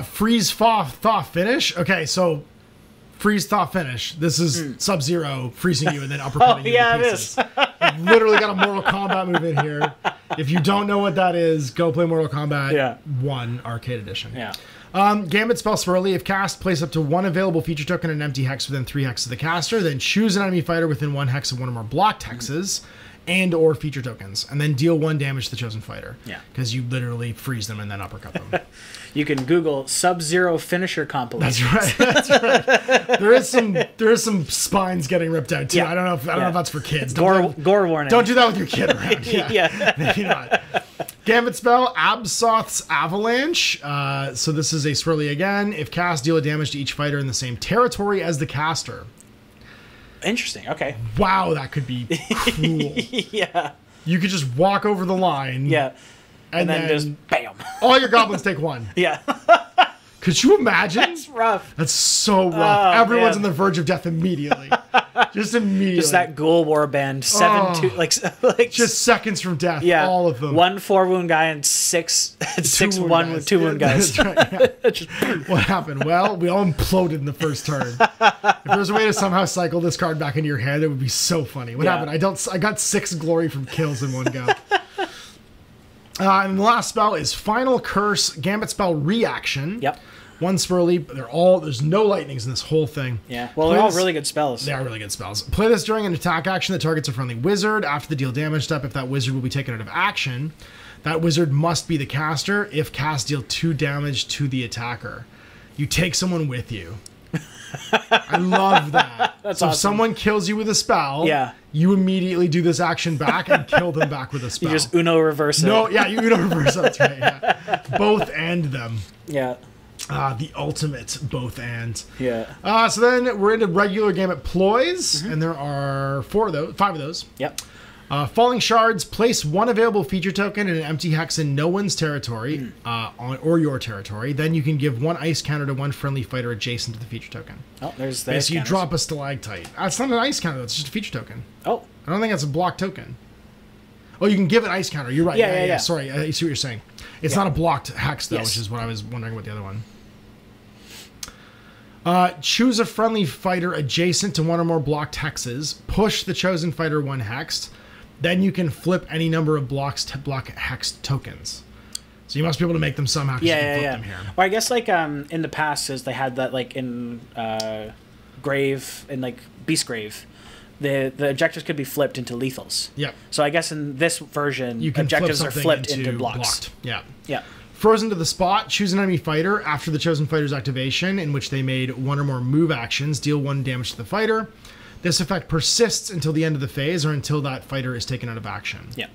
Freeze, thaw, finish. Okay, so freeze, thaw, finish. This is Sub-Zero freezing you and then uppercutting you to pieces. You've literally got a Mortal Kombat move in here. If you don't know what that is, go play Mortal Kombat 1 Arcade Edition. Yeah. Gambit spell Swirly. If cast, place up to 1 available feature token and empty hex within 3 hexes of the caster. Then choose an enemy fighter within 1 hex of 1 or more blocked hexes and or feature tokens. And then deal 1 damage to the chosen fighter. Yeah. Because you literally freeze them and then uppercut them. You can Google Sub-Zero finisher compilation. That's right. That's right. There is some spines getting ripped out too. I don't know if that's for kids. Gore warning. Don't do that with your kid around. Yeah. Maybe not. Gambit spell Absoth's Avalanche. So this is a Swirly again. If cast, deal a damage to each fighter in the same territory as the caster. Interesting. Okay. Wow, that could be cool. Yeah. You could just walk over the line. Yeah. And then just bam. All your goblins take 1. Yeah. Could you imagine? That's rough. That's so rough. Everyone's on the verge of death immediately. Just immediately. Just that ghoul warband, 7-2, like just seconds from death. Yeah, all of them. 1 4-wound guy and 6 1 with 2-wound guys. That's right, yeah. Just, what happened? Well, we all imploded in the first turn. If there was a way to somehow cycle this card back into your hand, it would be so funny. What happened? I got 6 glory from kills in one go. And the last spell is Final Curse. Gambit spell Reaction. Yep. 1 Swirly. There's no lightnings in this whole thing. Yeah. Well, they're all really good spells. They are really good spells. Play this during an attack action that targets a friendly wizard. After the deal damage step, if that wizard will be taken out of action, that wizard must be the caster. If cast, deal 2 damage to the attacker. You take someone with you. I love that. That's so awesome. If someone kills you with a spell, you immediately do this action back and kill them back with a spell. You just Uno reverse it. No, yeah, you Uno reverse it. That's right. Yeah. Both end them. Yeah. The ultimate both and. Yeah. So then we're into regular Gambit ploys, and there are 5 of those. Yep. Falling Shards, place 1 available feature token in an empty hex in no one's territory, or your territory. Then you can give 1 ice counter to 1 friendly fighter adjacent to the feature token. Oh, there's the So you drop a stalactite. That's not an ice counter, that's just a feature token. Oh. I don't think that's a block token. Oh, you can give an ice counter. You're right. Yeah. Sorry, I see what you're saying. It's not a blocked hex, though, which is what I was wondering about the other one. Choose a friendly fighter adjacent to 1 or more blocked hexes. Push the chosen fighter 1 hex. Then you can flip any number of block hex tokens. So you must be able to make them somehow. You can flip them here. Or I guess like in the past, as they had that like in Grave and like Beast Grave, the objectives could be flipped into lethals. Yep. So I guess in this version, you can objectives are flipped into blocks. Blocked. Yeah. Yeah. Frozen to the spot, choose an enemy fighter after the chosen fighter's activation in which they made 1 or more move actions, deal 1 damage to the fighter. This effect persists until the end of the phase or until that fighter is taken out of action. Yeah.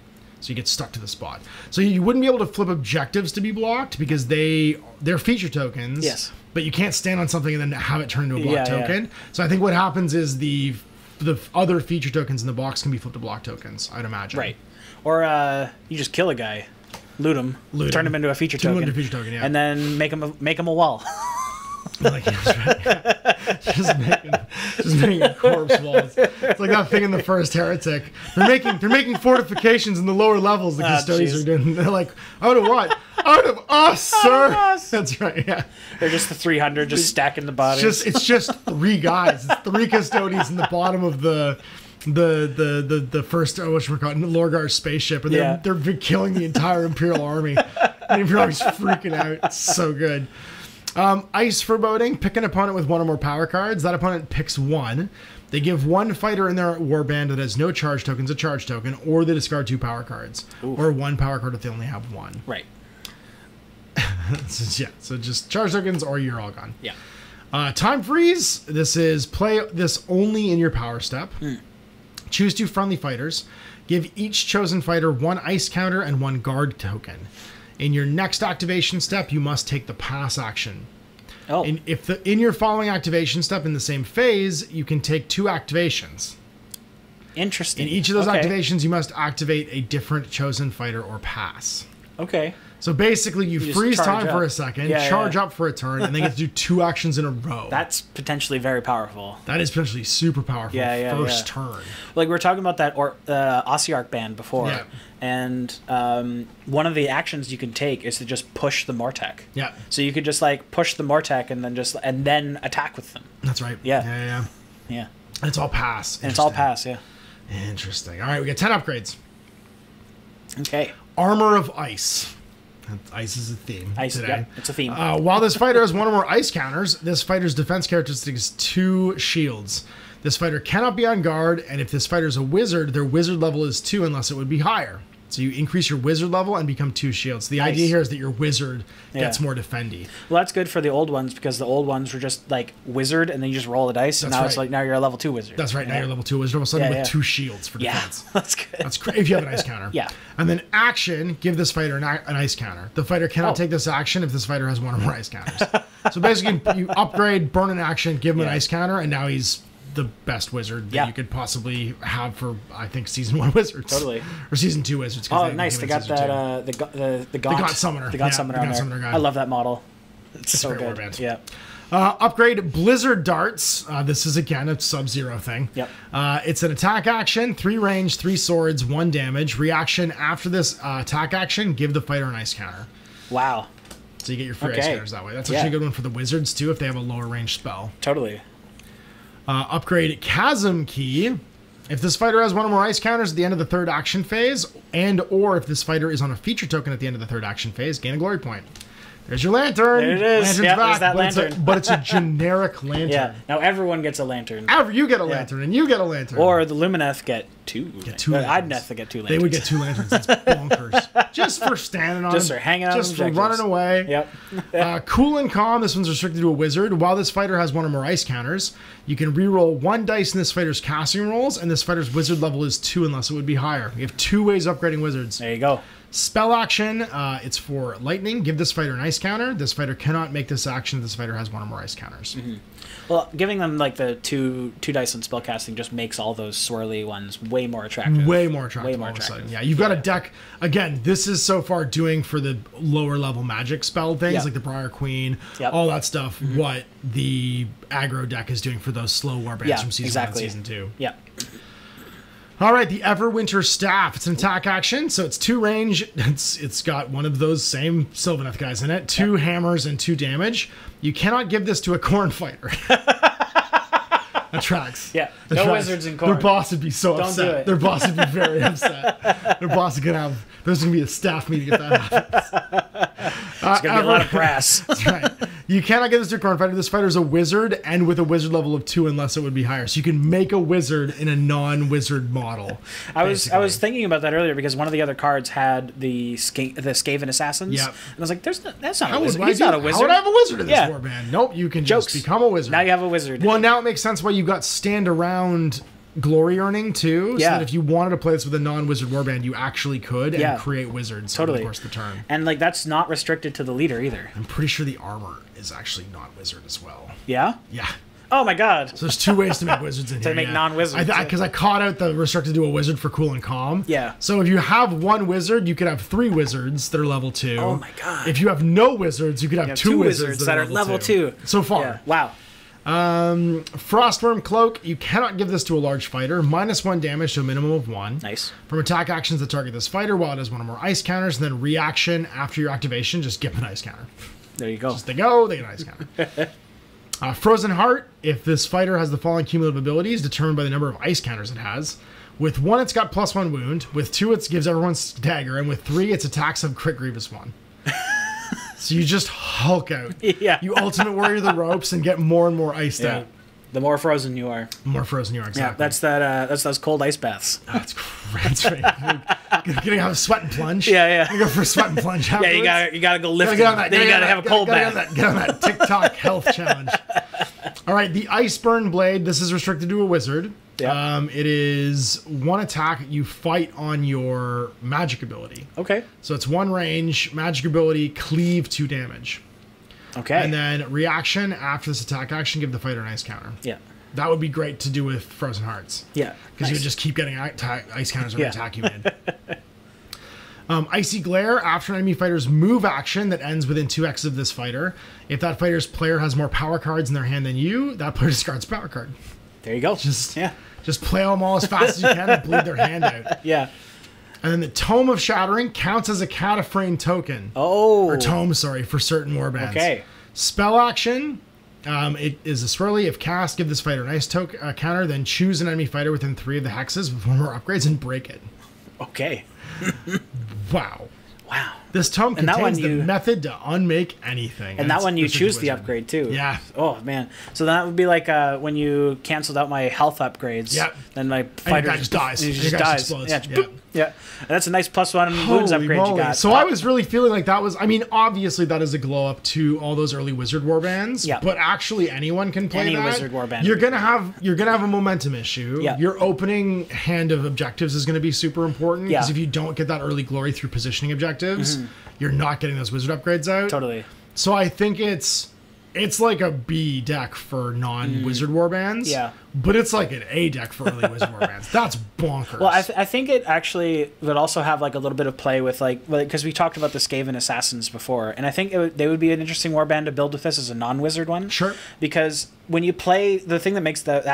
So you get stuck to the spot. So you wouldn't be able to flip objectives to be blocked because they're feature tokens. Yes. But you can't stand on something and then have it turn into a block token. Yeah. So I think what happens is the other feature tokens in the box can be flipped to block tokens, I'd imagine. Right. Or you just kill a guy, loot him, turn him into a feature token. And then make him a wall. Like, just making corpse walls. It's like that thing in the first Heretic. They're making fortifications in the lower levels. The custodians are doing. They're like, out of what? Out of us, sir. That's right. Yeah. They're just the 300 just stacking the bodies. It's just 3 guys. It's 3 custodians in the bottom of the first Lorgar spaceship, and they're killing the entire Imperial army. The Imperial army's freaking out. It's so good. Ice Foreboding. Pick an opponent with 1 or more power cards. That opponent picks 1. They give 1 fighter in their warband that has no charge tokens a charge token, or they discard 2 power cards. Ooh. Or 1 power card if they only have 1. Right. So just charge tokens or you're all gone. Yeah. Time freeze. This is play this only in your power step. Choose 2 friendly fighters. Give each chosen fighter 1 ice counter and 1 guard token. In your next activation step, you must take the pass action. Oh. In your following activation step in the same phase, you can take 2 activations. Interesting. In each of those activations, you must activate a different chosen fighter or pass. Okay. So basically, you freeze time for a second, charge up for a turn, and then get to do 2 actions in a row. That's potentially very powerful. That is potentially super powerful. First turn. Like we were talking about that Ossiarch band before, and one of the actions you can take is to just push the Mortek. Yeah. So you could just like push the Mortek and then attack with them. That's right. Yeah. It's all pass. And it's all pass. Yeah. Interesting. All right, we got 10 upgrades. Okay. Armor of Ice. Ice is a theme today. Yeah, it's a theme. While this fighter has 1 or more ice counters, this fighter's defense characteristic is 2 shields. This fighter cannot be on guard, and if this fighter is a wizard, their wizard level is 2 unless it would be higher. So you increase your wizard level and become 2 shields. The idea here is that your wizard gets more defendy. Well, that's good for the old ones because the old ones were just like wizard and then you just roll the dice. And now it's like, now you're a level 2 wizard. That's right. Now you're a level 2 wizard. All of a sudden with 2 shields for defense. That's good. That's great if you have an ice counter. And then action, give this fighter an ice counter. The fighter cannot take this action if this fighter has 1 or more ice counters. So basically you upgrade, burn an action, give him an ice counter, and now he's the best wizard that you could possibly have for, I think, season 1 wizards. Totally. Or season 2 wizards. Oh, nice. They got that, the Gaunt Summoner. The Gaunt Summoner on there. Summoner guy. I love that model. It's so good. Warband. Yeah. Upgrade Blizzard Darts. This is, again, a Sub-Zero thing. Yep. It's an attack action, 3 range, 3 swords, 1 damage. Reaction after this attack action, give the fighter an ice counter. Wow. So you get your free ice counters that way. That's actually a good one for the wizards, too, if they have a lower range spell. Totally. Upgrade Chasm Key. If this fighter has 1 or more ice counters at the end of the 3rd action phase, or if this fighter is on a feature token at the end of the 3rd action phase, gain a glory point. There's your lantern. There it is. Lantern's back, that lantern. But it's a generic lantern. Yeah. Now everyone gets a lantern. You get a lantern, and you get a lantern. Or the Lumineth get 2. Idoneth get 2 lanterns. They would get 2 lanterns. That's bonkers. Just for standing on Just for hanging out. Just for running away. Yep. Cool and Calm. This one's restricted to a wizard. While this fighter has 1 or more ice counters, you can reroll 1 dice in this fighter's casting rolls, and this fighter's wizard level is 2 unless it would be higher. You have 2 ways of upgrading wizards. There you go. Spell action, it's for lightning. Give this fighter an ice counter. This fighter cannot make this action if this fighter has 1 or more ice counters. Well, giving them like the two dice on spell casting just makes all those swirly ones way more attractive. Way more attractive. Yeah, you've got a deck. Again, this is so far doing for the lower level magic spell things like the Briar Queen, all that stuff. What the aggro deck is doing for those slow warbands from season 1 and season 2. Yeah. All right, the Everwinter Staff. It's an attack action, so it's 2 range. It's got one of those same Sylvaneth guys in it. 2 hammers and 2 damage. You cannot give this to a Khorne fighter. That tracks. Yeah, no wizards in Khorne. Their boss would be so Don't upset. do it. Their boss would be very upset. Their boss is going to have... There's going to be a staff meeting if that happens. It's going to be a lot of brass. That's right. You cannot get this to a Khorne fighter. This fighter is a wizard and with a wizard level of 2 unless it would be higher. So you can make a wizard in a non-wizard model. I was thinking about that earlier because one of the other cards had the Skaven Assassins. Yep. And I was like, that's not a wizard. He's not a wizard. How would I have a wizard in this warband? Nope, you can just become a wizard. Now you have a wizard. Well, now it makes sense why you've got stand around glory earning too, so that if you wanted to play this with a non-wizard warband, you actually could and create wizards over the course of the turn. And like that's not restricted to the leader either. I'm pretty sure the armor is actually non-wizard as well. Yeah? Yeah. Oh my god. So there's 2 ways to make wizards in here. To make non-wizards. Because I caught out the restricted to a wizard for Cool and Calm. Yeah. So if you have 1 wizard, you could have 3 wizards that are level 2. Oh my god. If you have no wizards, you could have 2 wizards that are level 2. So far. Yeah. Wow. Frostworm Cloak. You cannot give this to a large fighter. -1 damage to a minimum of 1. Nice. From attack actions that target this fighter while it has 1 or more ice counters, and then reaction after your activation, just give an ice counter. There you go. Just they get an ice counter. Frozen Heart. If this fighter has the following cumulative abilities determined by the number of ice counters it has. With 1, it's got +1 wound. With 2, it gives everyone stagger. And with 3, its attacks have crit grievous 1. So you just Hulk out. Yeah. You ultimate warrior the ropes and get more and more iced out. The more frozen you are. The more frozen you are, exactly. Yeah, that's those cold ice baths. That's great. That's right. Gonna have a sweat and plunge. Yeah. Gonna go for a sweat and plunge. Yeah, Afterwards. you gotta go lift. Get on that. Then you gotta have a cold bath. Get on that TikTok health challenge. All right, the Iceburn Blade. This is restricted to a wizard. Yeah. It is one attack you fight on your magic ability. Okay. So it's one range, magic ability, cleave 2 damage. Okay. And then reaction after this attack action, give the fighter an ice counter. Yeah. That would be great to do with Frozen Hearts. Yeah. Because you would just keep getting ice counters every attack you made. Icy Glare, after an enemy fighter's move action that ends within 2x of this fighter. If that fighter's player has more power cards in their hand than you, that player discards a power card. There you go. Just play them all as fast as you can and bleed their hand out. Yeah. And then the Tome of Shattering counts as a Cataphrane token. Oh. Or tome, sorry, for certain warbands. Okay. Spell action. It is a swirly. If cast, give this fighter an ice counter, then choose an enemy fighter within 3 of the hexes with 1 more upgrades and break it. Okay. Wow. Wow. This tome contains the method to unmake anything. And that one you choose the upgrade too. Yeah. Oh man. So that would be like when you canceled out my health upgrades. Yep. Then my fighter just dies. He just dies. Yeah. Yeah. And that's a nice +1 wounds upgrade you got. So I was really feeling like that was. I mean, obviously that is a glow up to all those early wizard warbands. Yeah. But actually, anyone can play any that. wizard warband. You're gonna have a momentum issue. Yeah. Your opening hand of objectives is gonna be super important because Yeah. if you don't get that early glory through positioning objectives, you're not getting those wizard upgrades out. Totally. So I think it's like a B deck for non-wizard warbands. Yeah. But it's like an A deck for early wizard warbands. That's bonkers. Well, I think it actually would also have like a little bit of play with because we talked about the Skaven Assassins before, and I think they would be an interesting warband to build with this as a non-wizard one. Sure. Because when you play, the thing that makes that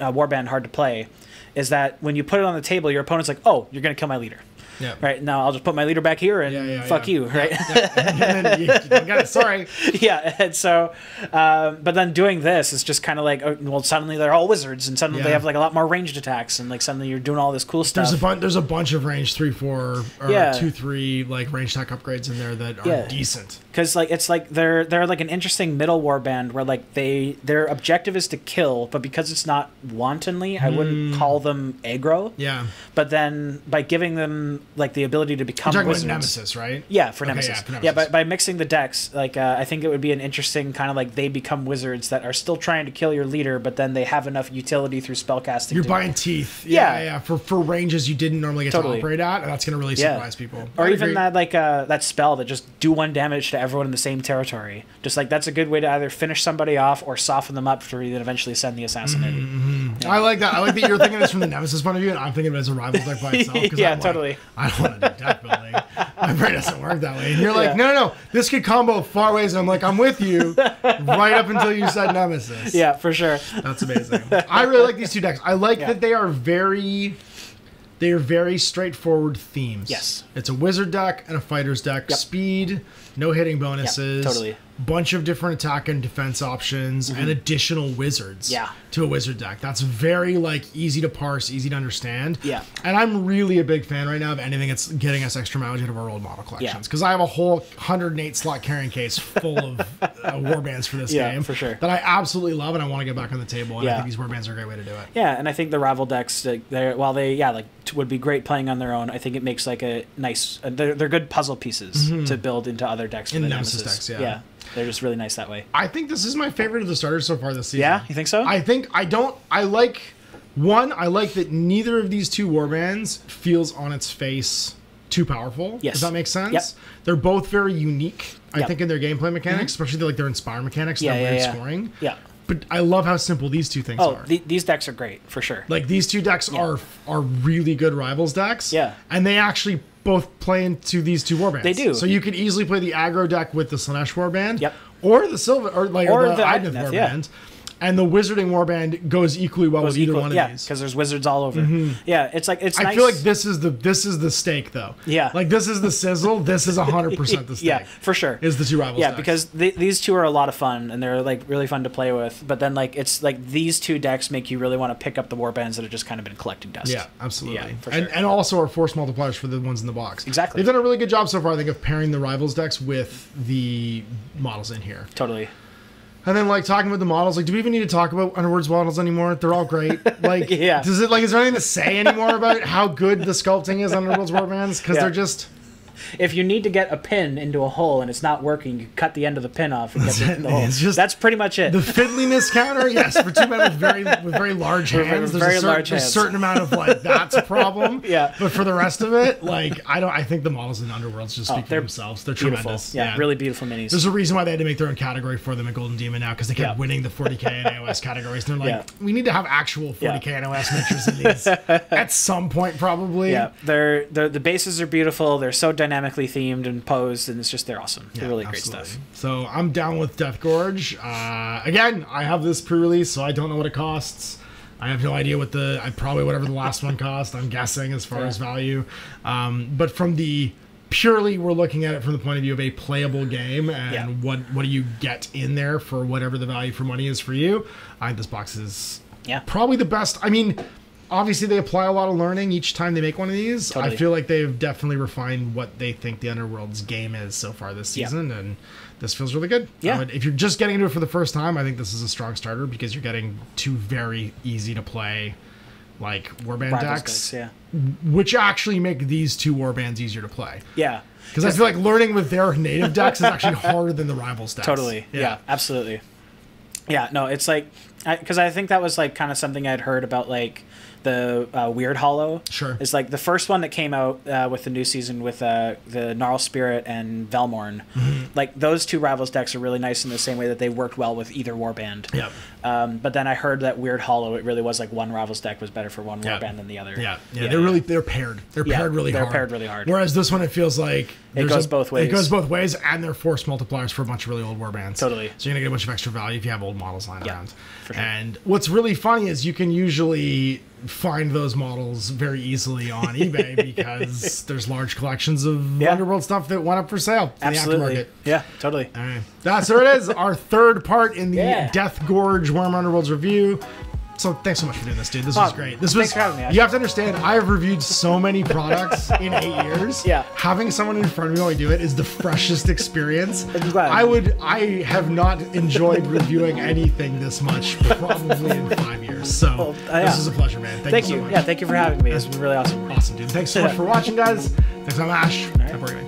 warband hard to play is that when you put it on the table, your opponent's like, oh, you're going to kill my leader. Yeah. Right. Now I'll just put my leader back here and fuck you. Right. And then you got it. Sorry. Yeah. And so, but then doing this is just kind of like, well, suddenly they're all wizards, and suddenly they have like a lot more ranged attacks, and like suddenly you're doing all this cool stuff. There's a bunch of range 3/4 or 2/3 like range attack upgrades in there that are decent. Because like it's like they're like an interesting middle warband where like their objective is to kill, but because it's not wantonly, I wouldn't call them aggro. Yeah. But then by giving them like the ability to become You're talking wizards. about Nemesis, right? Yeah, for Nemesis. For Nemesis. Yeah, by mixing the decks, like I think it would be an interesting kind of like they become wizards that are still trying to kill your leader, but then they have enough utility through spellcasting. You're buying teeth. Yeah. For ranges you didn't normally get to operate at, and that's going to really surprise people. Or even that like that spell that just do 1 damage to everyone in the same territory. Just like that's a good way to either finish somebody off or soften them up for you, then eventually send the assassin in. Yeah. I like that. I like that you're thinking of this from the Nemesis point of view, and I'm thinking of it as a rival deck by itself. Yeah, totally. I don't want to do deck building. My brain doesn't work that way. And you're like, no, this could combo far ways. And I'm like, I'm with you right up until you said Nemesis. Yeah, for sure. That's amazing. I really like these 2 decks. I like that they are very straightforward themes. Yes. It's a wizard deck and a fighter's deck. Yep. Speed, no hitting bonuses. Yep, totally. Bunch of different attack and defense options and additional wizards to a wizard deck. That's very like easy to parse, easy to understand. Yeah. And I'm really a big fan right now of anything that's getting us extra mileage out of our old model collections. Because I have a whole 108 slot carrying case full of warbands for this game. For sure. That I absolutely love and I want to get back on the table. And I think these warbands are a great way to do it. Yeah, and I think the rival decks, while they would be great playing on their own, I think it makes like a nice. They're good puzzle pieces to build into other decks. In the Nemesis decks, yeah. They're just really nice that way. I think this is my favorite of the starters so far this season. Yeah, you think so? I like that neither of these 2 warbands feels on its face too powerful. Yes. Does that make sense? Yep. They're both very unique, I think, in their gameplay mechanics, especially their Inspire mechanics and their weird scoring. Yeah. But I love how simple these 2 things are. These decks are great, for sure. Like, these 2 decks are really good rivals decks. Yeah. And they actually both play into these 2 warbands. They do. So you could easily play the aggro deck with the Slaanesh warband. Yep. Or the Silver, or the Idoneth warband. Yeah. And the Wizarding warband goes equally well with either one of these. Yeah, because there's wizards all over. Yeah, it's nice. I feel like this is the steak, though. Yeah. Like, this is the sizzle. This is 100% the steak. Yeah, for sure. Is the 2 rivals Yeah, decks. because these 2 are a lot of fun, and they're, like, really fun to play with. But then, like, it's, like, these 2 decks make you really want to pick up the warbands that have just kind of been collecting dust. Yeah, absolutely. Yeah, for sure. And also are force multipliers for the ones in the box. Exactly. They've done a really good job so far, I think, of pairing the rivals decks with the models in here. Totally. And then, like, talking about the models, like, do we even need to talk about Underworlds models anymore? They're all great. Like, Yeah. is there anything to say anymore about how good the sculpting is on Underworlds warbands? Because they're just... If you need to get a pin into a hole and it's not working, you cut the end of the pin off and get it in the hole. That's pretty much it. The fiddliness counter, yes, for two men with very large hands, there's a certain amount of, like, that's a problem. Yeah. But for the rest of it, like, I think the models in Underworlds just speak for themselves. They're beautiful. tremendous. Yeah, really beautiful minis. There's a reason why they had to make their own category for them at Golden Demon now, because they kept winning the 40k and AOS categories. And they're like, we need to have actual 40k and AOS miniatures in these at some point, probably. Yeah, the bases are beautiful. They're so dynamically themed and posed, and they're awesome. They're really great stuff. So I'm down with Deathgorge. Again, I have this pre-release, so I don't know what it costs. I have no idea what probably whatever the last one cost, I'm guessing, as far as value. But from the purely, we're looking at it from the point of view of a playable game and what do you get in there for whatever the value for money is for you. I think this box is probably the best. I mean, obviously, they apply a lot of learning each time they make one of these. Totally. I feel like they've definitely refined what they think the Underworld's game is so far this season, and this feels really good. Yeah. If you're just getting into it for the first time, I think this is a strong starter because you're getting two very easy to play, like, warband decks, which actually make these two warbands easier to play. Yeah. Because I feel like learning with their native decks is actually harder than the rivals decks. Totally. Yeah, absolutely. Yeah, no, it's like, because I think that was like kind of something I'd heard about, like, the Weird Hollow. Sure. It's like the first one that came out with the new season with the Gnarl Spirit and Velmorn. Like, those two rivals decks are really nice in the same way that they worked well with either warband. Yep. But then I heard that Weird Hollow, it really was like one rivals deck was better for one warband than the other. They're paired. They're paired really hard. They're paired really hard. Whereas this one, it feels like it goes both ways. It goes both ways, and they're force multipliers for a bunch of really old warbands. Totally. So you're gonna get a bunch of extra value if you have old models lying around. For sure. And what's really funny is you can usually find those models very easily on eBay because there's large collections of Underworld stuff that went up for sale in the aftermarket. Yeah, totally. All right. So it is our third part in the Deathgorge Warhammer Underworlds review. So thanks so much for doing this, dude. This was great. Thanks for having me. You have to understand, I have reviewed so many products in 8 years. Yeah. Having someone in front of me while I do it is the freshest experience. I'm glad. I have not enjoyed reviewing anything this much probably in 5 years. So this is a pleasure, man. Thank you so much. Yeah, thank you for having me. It's been really awesome. Awesome, dude. Thanks so much for watching, guys. Thanks so much. Have a great night.